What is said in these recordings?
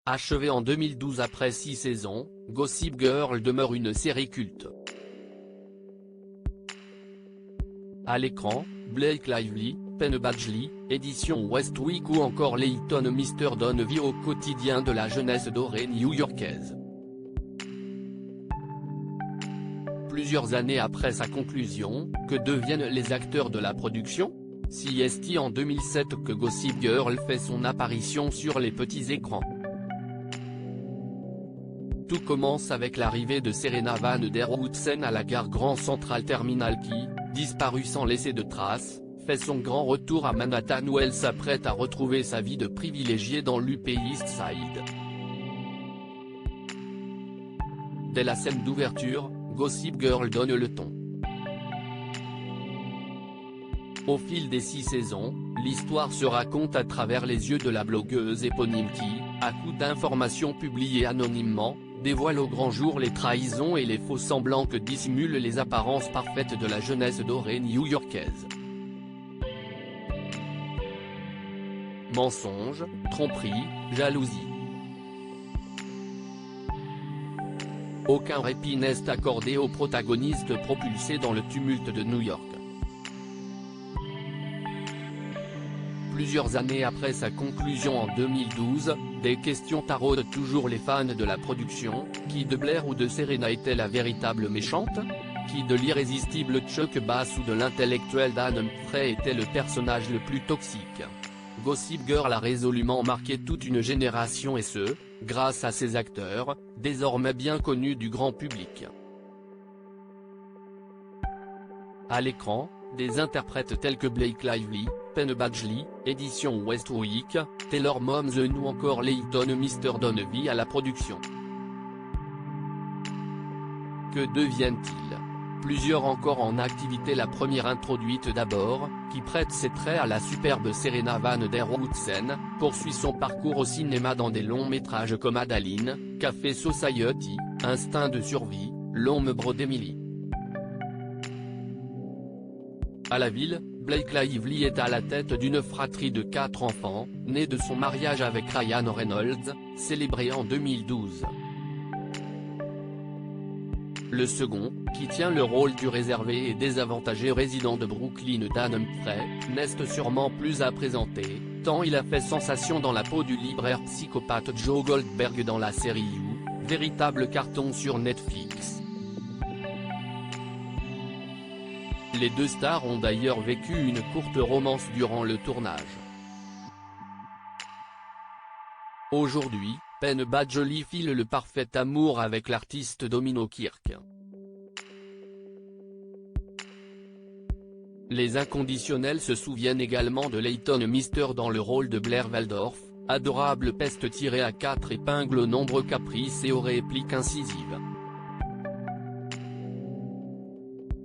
Achevée en 2012 après 6 saisons, Gossip Girl demeure une série culte. À l'écran, Blake Lively, Penn Badgley, édition Westwick ou encore Leighton Mister donne vie au quotidien de la jeunesse dorée new-yorkaise. Plusieurs années après sa conclusion, que deviennent les acteurs de la production? C'est en 2007 que Gossip Girl fait son apparition sur les petits écrans. Tout commence avec l'arrivée de Serena Van der Woodsen à la gare Grand Central Terminal qui, disparue sans laisser de traces, fait son grand retour à Manhattan où elle s'apprête à retrouver sa vie de privilégiée dans l'Upper East Side. Dès la scène d'ouverture, Gossip Girl donne le ton. Au fil des 6 saisons, l'histoire se raconte à travers les yeux de la blogueuse éponyme qui, à coup d'informations publiées anonymement, dévoile au grand jour les trahisons et les faux semblants que dissimulent les apparences parfaites de la jeunesse dorée new-yorkaise. Mensonges, tromperies, jalousie. Aucun répit n'est accordé aux protagonistes propulsés dans le tumulte de New York. Plusieurs années après sa conclusion en 2012, des questions taraudent toujours les fans de la production. Qui de Blair ou de Serena était la véritable méchante? Qui de l'irrésistible Chuck Bass ou de l'intellectuel Dan Humphrey était le personnage le plus toxique? Gossip Girl a résolument marqué toute une génération et ce, grâce à ses acteurs, désormais bien connus du grand public. À l'écran, des interprètes tels que Blake Lively, Penn Badgley, édition Westwick, Taylor Momsen ou encore Leighton Mister donnent vie à la production. Que deviennent-ils? Plusieurs encore en activité. La première introduite d'abord, qui prête ses traits à la superbe Serena Van der Woodsen, poursuit son parcours au cinéma dans des longs métrages comme Adaline, Café Society, Instinct de survie, L'ombre d'Emily. À la ville, Blake Lively est à la tête d'une fratrie de 4 enfants, nés de son mariage avec Ryan Reynolds, célébré en 2012. Le second, qui tient le rôle du réservé et désavantagé résident de Brooklyn Dan Humphrey, n'est sûrement plus à présenter, tant il a fait sensation dans la peau du libraire psychopathe Joe Goldberg dans la série You, véritable carton sur Netflix. Les deux stars ont d'ailleurs vécu une courte romance durant le tournage. Aujourd'hui, Penn Badgley file le parfait amour avec l'artiste Domino Kirk. Les inconditionnels se souviennent également de Leighton Mister dans le rôle de Blair Waldorf, adorable peste tirée à 4 épingles aux nombreux caprices et aux répliques incisives.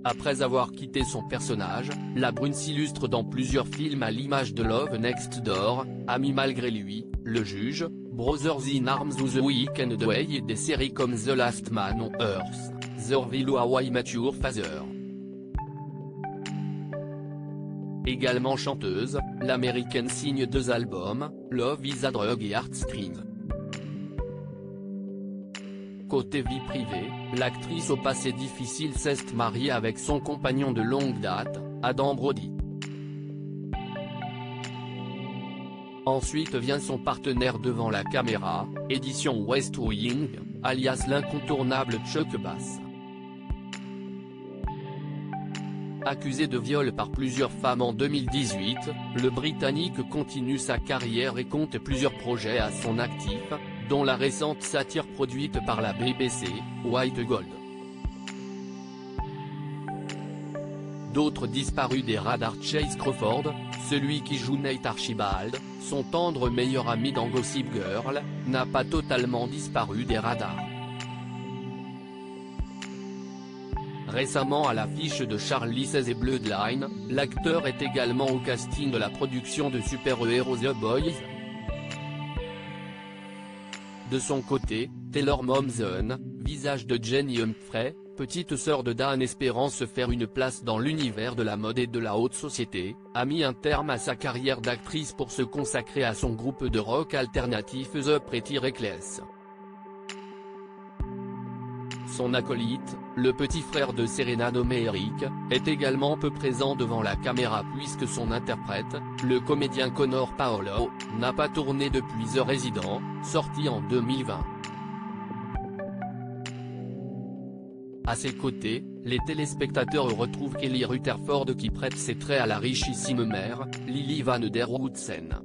Après avoir quitté son personnage, la brune s'illustre dans plusieurs films à l'image de Love Next Door, Ami malgré lui, Le Juge, Brothers in Arms ou The Weekend Away et des séries comme The Last Man on Earth, The Orville ou How I Met Your Father. Également chanteuse, l'américaine signe 2 albums, Love is a Drug et Heartstrings. Côté vie privée, l'actrice au passé difficile s'est mariée avec son compagnon de longue date, Adam Brody. Ensuite vient son partenaire devant la caméra, édition West Wing, alias l'incontournable Chuck Bass. Accusé de viol par plusieurs femmes en 2018, le Britannique continue sa carrière et compte plusieurs projets à son actif, dont la récente satire produite par la BBC, White Gold. D'autres disparus des radars. Chase Crawford, celui qui joue Nate Archibald, son tendre meilleur ami dans Gossip Girl, n'a pas totalement disparu des radars. Récemment à l'affiche de Charlie's et Bloodline, l'acteur est également au casting de la production de super-héros The Boys. De son côté, Taylor Momsen, visage de Jenny Humphrey, petite sœur de Dan espérant se faire une place dans l'univers de la mode et de la haute société, a mis un terme à sa carrière d'actrice pour se consacrer à son groupe de rock alternatif The Pretty Reckless. Son acolyte, le petit frère de Serena nommé Eric, est également peu présent devant la caméra puisque son interprète, le comédien Connor Paolo, n'a pas tourné depuis The Resident, sorti en 2020. À ses côtés, les téléspectateurs retrouvent Kelly Rutherford qui prête ses traits à la richissime mère, Lily Van der Woodsen.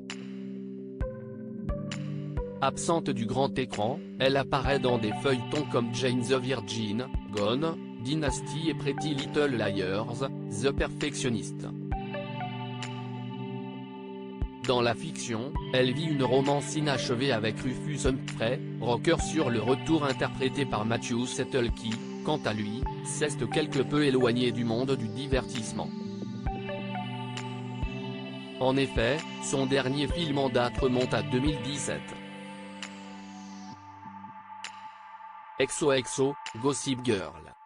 Absente du grand écran, elle apparaît dans des feuilletons comme Jane the Virgin, Gone, Dynasty et Pretty Little Liars, The Perfectionist. Dans la fiction, elle vit une romance inachevée avec Rufus Humphrey, rocker sur le retour interprété par Matthew Settle qui, quant à lui, reste quelque peu éloigné du monde du divertissement. En effet, son dernier film en date remonte à 2017. XOXO, Gossip Girl.